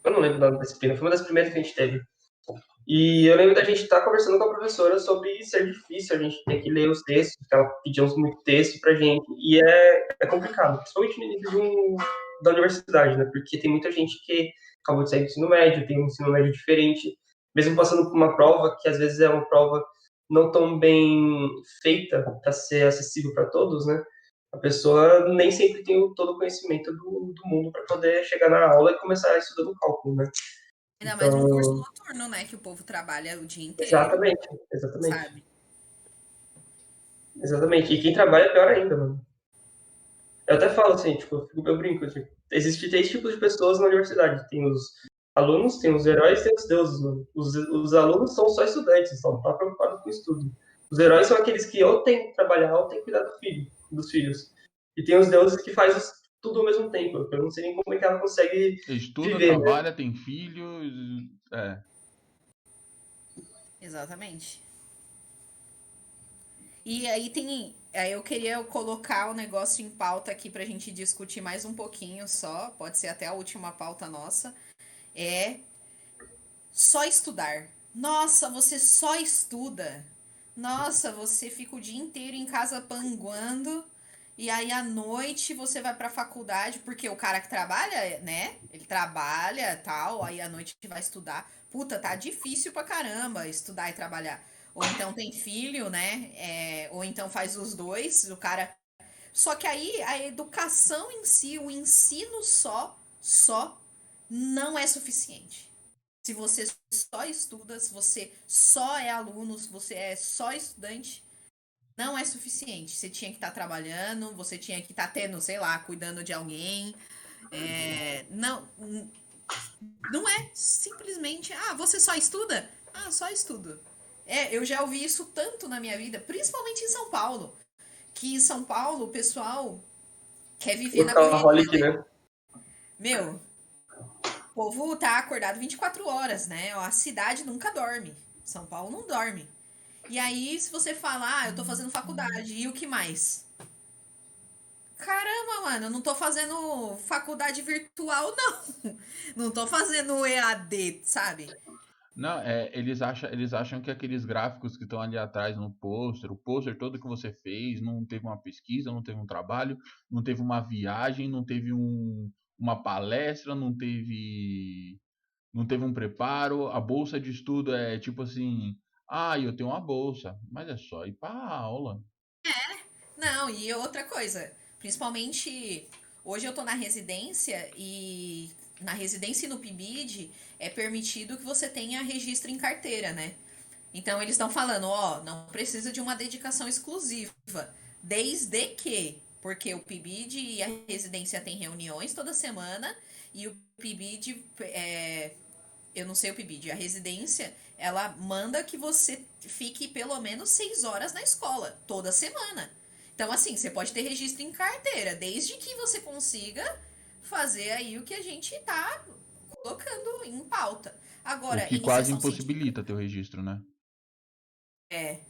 B: Eu não lembro o nome da disciplina, foi uma das primeiras que a gente teve. E eu lembro da gente estar conversando com a professora sobre ser difícil, a gente ter que ler os textos, que ela pedia uns muito texto pra gente, e é complicado, principalmente no início da universidade, né? Porque tem muita gente que acabou de sair do ensino médio, tem um ensino médio diferente, mesmo passando por uma prova, que às vezes é uma prova não tão bem feita para ser acessível para todos, né? A pessoa nem sempre tem todo o conhecimento do mundo para poder chegar na aula e começar estudando cálculo, né?
A: Ainda mais um curso
B: Então,
A: noturno, né? Que o povo trabalha o dia inteiro,
B: exatamente, exatamente.
A: sabe?
B: Exatamente. E quem trabalha é pior ainda, mano. Eu até falo assim, tipo, eu brinco, tipo, existe 3 tipos de pessoas na universidade. Tem os alunos, tem os heróis e tem os deuses, mano. Os alunos são só estudantes, não estão preocupados com o estudo. Os heróis são aqueles que ou têm que trabalhar ou têm que cuidar dos filhos. E tem os deuses que fazem tudo ao mesmo tempo. Eu não sei nem como é que ela consegue
C: Estuda,
B: viver, né?
C: trabalha, tem filho. É.
A: Exatamente. E aí tem. Aí eu queria colocar o negócio em pauta aqui pra gente discutir mais um pouquinho só. Pode ser até a última pauta nossa. É só estudar. Nossa, você só estuda. Nossa, você fica o dia inteiro em casa panguando. E aí à noite você vai pra faculdade, porque o cara que trabalha, né? Ele trabalha, tal, aí à noite vai estudar. Puta, tá difícil pra caramba estudar e trabalhar. Ou então tem filho, né? Ou então faz os dois, o cara. Só que aí a educação em si, o ensino só não é suficiente. Se você só estuda, se você só é aluno, se você é só estudante, não é suficiente. Você tinha que estar trabalhando, você tinha que estar tendo, sei lá, cuidando de alguém. Não, não é simplesmente, você só estuda? Ah, só estudo. Eu já ouvi isso tanto na minha vida, principalmente em São Paulo. Que em São Paulo o pessoal quer viver na correria,
B: Workaholic,
A: né?
B: né?
A: Meu, o povo tá acordado 24 horas, né? A cidade nunca dorme. São Paulo não dorme. E aí, se você falar, eu tô fazendo faculdade, e o que mais? Caramba, mano, eu não tô fazendo faculdade virtual, não. Não tô fazendo EAD, sabe?
C: Não, eles acham que aqueles gráficos que estão ali atrás no pôster, o pôster todo que você fez, não teve uma pesquisa, não teve um trabalho, não teve uma viagem, não teve uma palestra, não teve um preparo. A bolsa de estudo é tipo assim, eu tenho uma bolsa, mas é só ir para aula.
A: Não, e outra coisa, principalmente hoje eu tô na residência e na residência e no PIBID é permitido que você tenha registro em carteira, né? Então eles estão falando, ó, não precisa de uma dedicação exclusiva, desde que, porque o PIBID e a residência tem reuniões toda semana e o PIBID, eu não sei o PIBID, a residência, ela manda que você fique pelo menos 6 horas na escola, toda semana. Então, assim, você pode ter registro em carteira, desde que você consiga fazer aí o que a gente tá colocando em pauta.
C: O
A: Agora,
C: que quase
A: iniciação científica.
C: impossibilita teu registro, né?
A: É,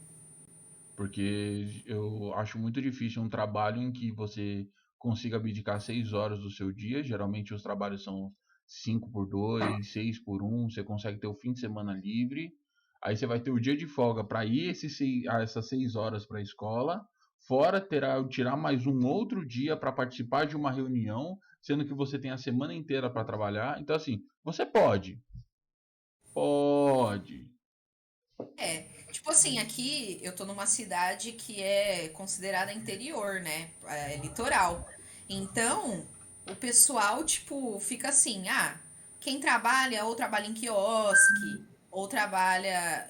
C: Porque eu acho muito difícil um trabalho em que você consiga abdicar 6 horas do seu dia. Geralmente os trabalhos são 5 por 2, 6 por 1. Você consegue ter o fim de semana livre. Aí você vai ter o dia de folga para ir essas 6 horas para a escola. Fora terá tirar mais um outro dia para participar de uma reunião, sendo que você tem a semana inteira para trabalhar. Então, assim, você pode. Pode.
A: é. Tipo assim, aqui eu tô numa cidade que é considerada interior, né? É litoral. Então, o pessoal, tipo, fica assim, quem trabalha, ou trabalha em quiosque, ou trabalha.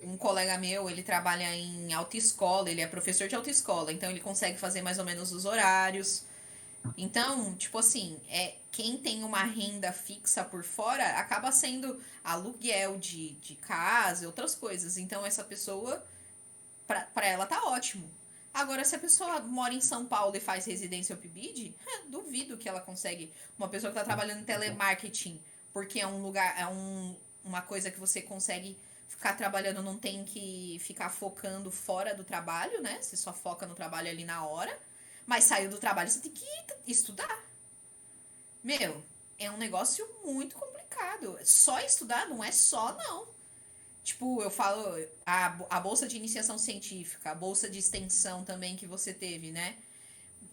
A: Um colega meu, ele trabalha em autoescola, ele é professor de autoescola, então ele consegue fazer mais ou menos os horários. Então, tipo assim, quem tem uma renda fixa por fora acaba sendo aluguel de casa e outras coisas. Então, essa pessoa, pra ela tá ótimo. Agora, se a pessoa mora em São Paulo e faz residência ou PIBID, duvido que ela consegue. Uma pessoa que tá trabalhando em telemarketing, porque é um lugar, uma coisa que você consegue ficar trabalhando, não tem que ficar focando fora do trabalho, né? Você só foca no trabalho ali na hora. Mas saiu do trabalho, você tem que estudar. Meu, é um negócio muito complicado. Só estudar não é só, não. Tipo, eu falo, a bolsa de iniciação científica, a bolsa de extensão também que você teve, né?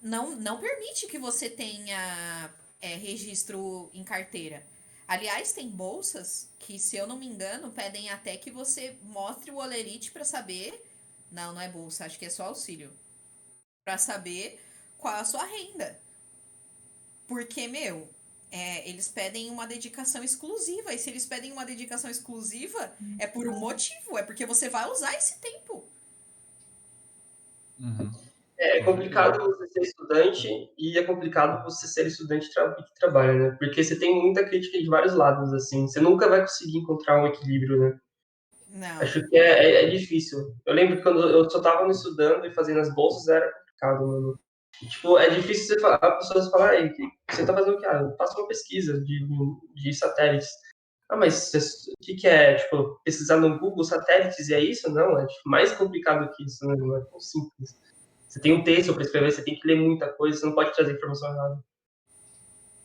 A: Não permite que você tenha registro em carteira. Aliás, tem bolsas que, se eu não me engano, pedem até que você mostre o olerite para saber. Não, não é bolsa, acho que é só auxílio. Para saber qual é a sua renda. Porque, meu, eles pedem uma dedicação exclusiva. E se eles pedem uma dedicação exclusiva, é por um motivo. É porque você vai usar esse tempo.
C: Uhum,
B: É
C: com certeza.
B: complicado você ser estudante e é complicado você ser estudante que trabalha, né? Porque você tem muita crítica de vários lados, assim. Você nunca vai conseguir encontrar um equilíbrio, né?
A: Não.
B: Acho que é difícil. Eu lembro que quando eu só tava me estudando e fazendo as bolsas, era complicado, mano. Tipo, é difícil você falar, as pessoas falarem, você tá fazendo o quê? Eu faço uma pesquisa de satélites. Ah, mas o que é? Tipo, pesquisar no Google satélites e é isso? Não, é tipo, mais complicado que isso, né? Não é tão simples. Você tem um texto para escrever, você tem que ler muita coisa, você não pode trazer informação errada.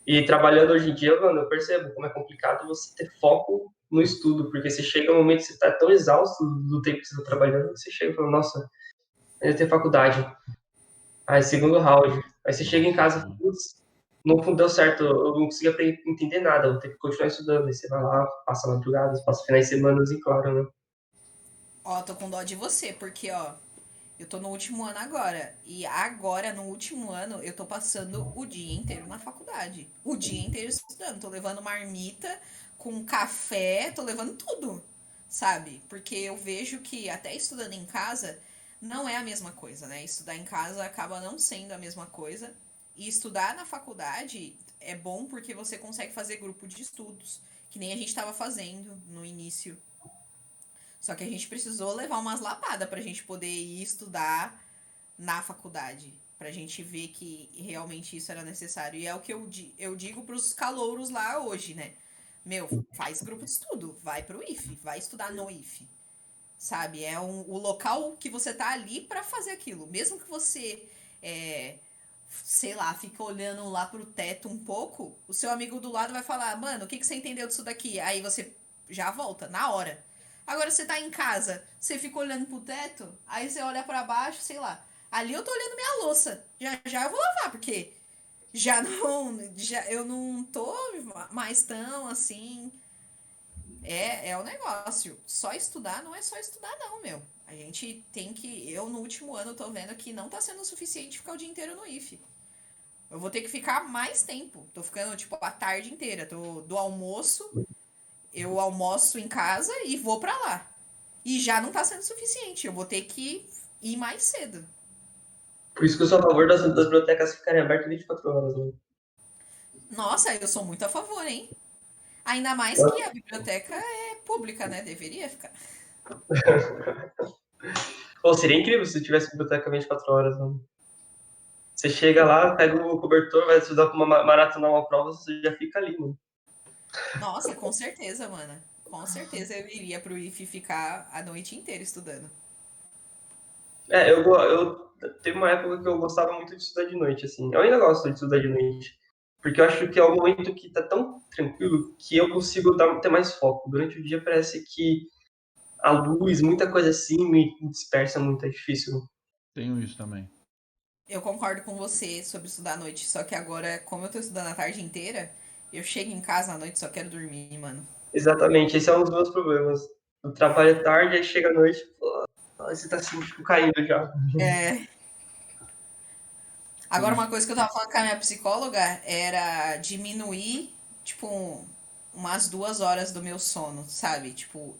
B: E trabalhando hoje em dia, mano, eu percebo como é complicado você ter foco no estudo, porque você chega um momento que você está tão exausto do tempo que você está trabalhando, que você chega e fala, nossa, ainda tem faculdade. Aí, segundo round. Aí você chega em
C: Nossa,
B: casa,
C: sim.
B: putz, não deu certo, eu não consegui entender nada, vou ter que continuar estudando. Aí você vai lá, passa madrugadas, passa finais de semana, em claro, né?
A: Ó, tô com dó de você, porque, ó, eu tô no último ano agora. E agora, no último ano, eu tô passando o dia inteiro na faculdade. O dia inteiro estudando. Tô levando marmita com café, tô levando tudo, sabe? Porque eu vejo que até estudando em casa não é a mesma coisa, né? Estudar em casa acaba não sendo a mesma coisa. E estudar na faculdade é bom porque você consegue fazer grupo de estudos, que nem a gente estava fazendo no início. Só que a gente precisou levar umas lapadas pra gente poder ir estudar na faculdade. Pra gente ver que realmente isso era necessário. E é o que eu digo pros calouros lá hoje, né? Meu, faz grupo de estudo. Vai pro IFE. Vai estudar no IFE. Sabe? É o local que você tá ali pra fazer aquilo. Mesmo que você, sei lá, fica olhando lá pro teto um pouco, o seu amigo do lado vai falar, mano, o que você entendeu disso daqui? Aí você já volta, na hora. Agora você tá em casa, você fica olhando pro teto, aí você olha pra baixo, sei lá. Ali eu tô olhando minha louça. Já já eu vou lavar, porque eu não tô mais tão assim. É o negócio. Só estudar não é só estudar, não, meu. A gente tem que. Eu, no último ano, tô vendo que não tá sendo o suficiente ficar o dia inteiro no IFE. Eu vou ter que ficar mais tempo. Tô ficando, tipo, a tarde inteira. Do almoço, eu almoço em casa e vou pra lá. E já não tá sendo suficiente. Eu vou ter que ir mais cedo.
B: Por isso que eu sou a favor das bibliotecas ficarem abertas 24 horas, né?
A: Nossa, eu sou muito a favor, hein? Ainda mais que a biblioteca é pública, né? Deveria ficar.
B: Pô, seria incrível se tivesse biblioteca 24 horas, né? Você chega lá, pega o cobertor, vai estudar para uma maratona, uma prova, você já fica ali, mano.
A: Nossa, com certeza, mana. Com certeza eu iria pro IF ficar a noite inteira estudando.
B: Eu teve uma época que eu gostava muito de estudar de noite, assim. Eu ainda gosto de estudar de noite. Porque eu acho que é um momento que tá tão tranquilo que eu consigo ter mais foco. Durante o dia parece que a luz, muita coisa assim, me dispersa muito, é difícil.
C: Tenho isso também.
A: Eu concordo com você sobre estudar à noite, só que agora, como eu tô estudando a tarde inteira, eu chego em casa à noite e só quero dormir, mano.
B: Exatamente, esse é um dos meus problemas. o trabalho é tarde, aí chega a noite, pô, você tá assim, tipo, caindo já.
A: É. Agora,
C: Tem-
A: uma coisa que eu tava falando com a minha psicóloga era diminuir, tipo, umas 2 horas do meu sono, sabe? Tipo,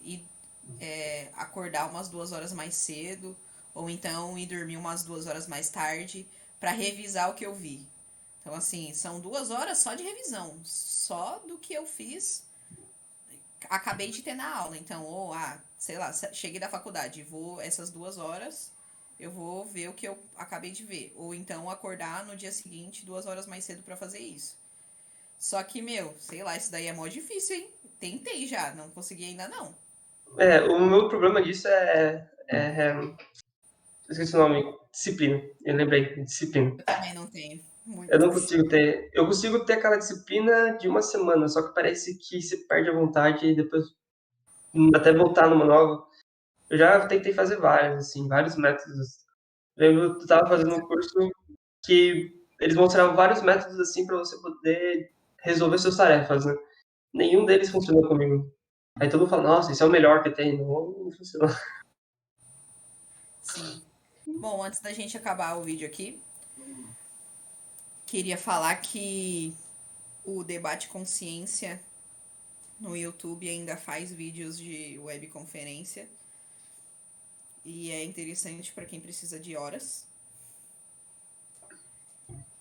A: acordar umas 2 horas mais cedo, ou então ir dormir umas 2 horas mais tarde, pra revisar o que eu vi. Então, assim, são 2 horas só de revisão, só do que eu fiz, acabei de ter na aula. Então, sei lá, cheguei da faculdade, vou essas 2 horas, eu vou ver o que eu acabei de ver. Ou então acordar no dia seguinte, 2 horas mais cedo pra fazer isso. Só que, meu, sei lá, isso daí é mó difícil, hein? Tentei já, não consegui ainda não.
B: O meu problema disso esqueci o nome, disciplina. Eu lembrei, disciplina.
A: Eu também não tenho.
B: Eu
A: Muito.
B: não consigo ter. Eu consigo ter aquela disciplina de uma semana, só que parece que se perde a vontade e depois até voltar numa nova. Eu já tentei fazer várias, assim, vários métodos. Lembro que eu tava fazendo um curso que eles mostravam vários métodos assim para você poder resolver suas tarefas, né? Nenhum deles funcionou comigo. Aí todo mundo fala, nossa, esse é o melhor que tem. Não, não funcionou.
A: Sim. Bom, antes da gente acabar o vídeo aqui, queria falar que o Debate Consciência no YouTube ainda faz vídeos de webconferência e é interessante para quem precisa de horas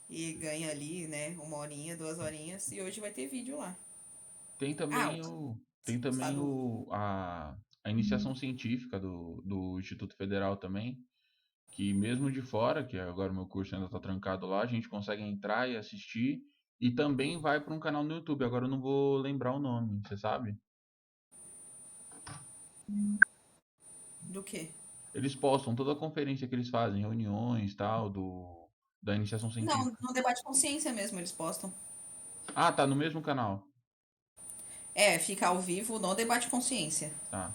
A: e ganha ali, né, 1 horinha, 2 horinhas e hoje vai ter vídeo lá.
C: Tem
A: Ah,
C: também o, tem também
A: gostado.
C: a iniciação científica do Instituto Federal também, que mesmo de fora, que agora o meu curso ainda está trancado lá, a gente consegue entrar e assistir, e também vai para um canal no YouTube. Agora eu não vou lembrar o nome, você sabe?
A: Do quê?
C: Eles postam toda a conferência que eles fazem, reuniões, tal, da iniciação
A: Não,
C: científica.
A: no Debate Consciência mesmo eles postam.
C: Ah, tá no mesmo canal.
A: É, fica ao vivo no Debate Consciência.
C: Tá.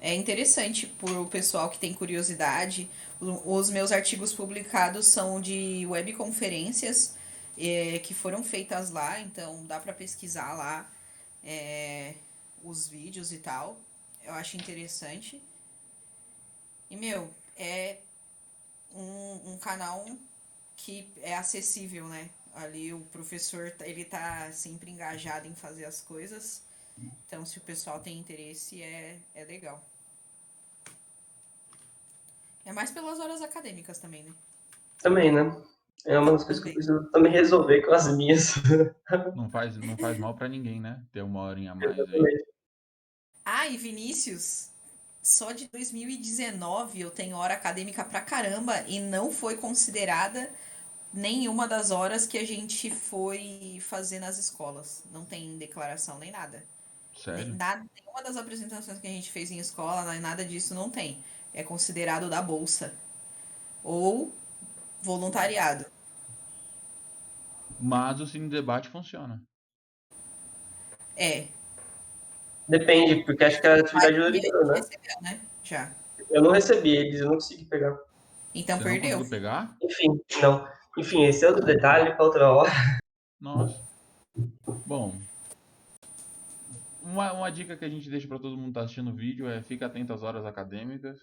A: É interessante pro pessoal que tem curiosidade. Os meus artigos publicados são de webconferências que foram feitas lá, então dá para pesquisar lá é, os vídeos e tal. Eu acho interessante. E, meu, é um canal que é acessível, né? Ali o professor, ele tá sempre engajado em fazer as coisas. Então, se o pessoal tem interesse, é legal. É mais pelas horas acadêmicas também, né?
B: Também, né? É uma das coisas que eu
A: Também.
B: preciso também resolver com as minhas.
C: Não faz mal para ninguém, né? Ter uma horinha a mais aí.
B: Exatamente.
A: Ah, e Vinícius, só de 2019 eu tenho hora acadêmica pra caramba e não foi considerada nenhuma das horas que a gente foi fazer nas escolas. Não tem declaração nem nada. Nem,
C: Sério?
A: nada, nenhuma das apresentações que a gente fez em escola, nem nada disso não tem. É considerado da bolsa ou voluntariado.
C: Mas o Cine Debate funciona.
A: É.
B: Depende, porque acho que a
A: Mas
B: atividade
A: a
B: já liberou,
A: gente
B: né?
A: recebeu, né? Já.
B: Eu não recebi eles, eu não consegui pegar.
A: Então
C: Você não
A: perdeu.
C: conseguiu pegar?
B: Enfim, não. Enfim, esse é outro detalhe para outra hora.
C: Nossa. Bom, uma dica que a gente deixa para todo mundo que tá assistindo o vídeo é fica atento às horas acadêmicas.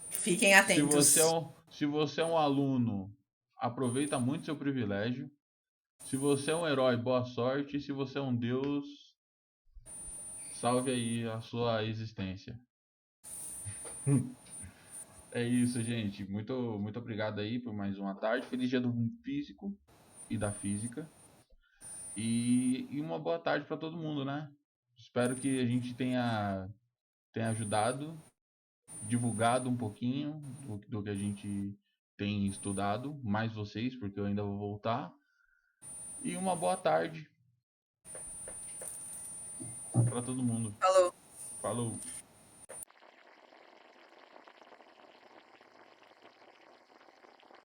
A: Fiquem
C: Se
A: atentos.
C: se você é um aluno, aproveita muito seu privilégio. Se você é um herói, boa sorte. E se você é um deus, salve aí a sua existência. É isso, gente. Muito obrigado aí por mais uma tarde. Feliz dia do físico e da física. E uma boa tarde para todo mundo, né? Espero que a gente tenha ajudado, divulgado um pouquinho do que a gente tem estudado, mais vocês, porque eu ainda vou voltar. E uma boa tarde para todo mundo.
A: Falou.
C: Falou!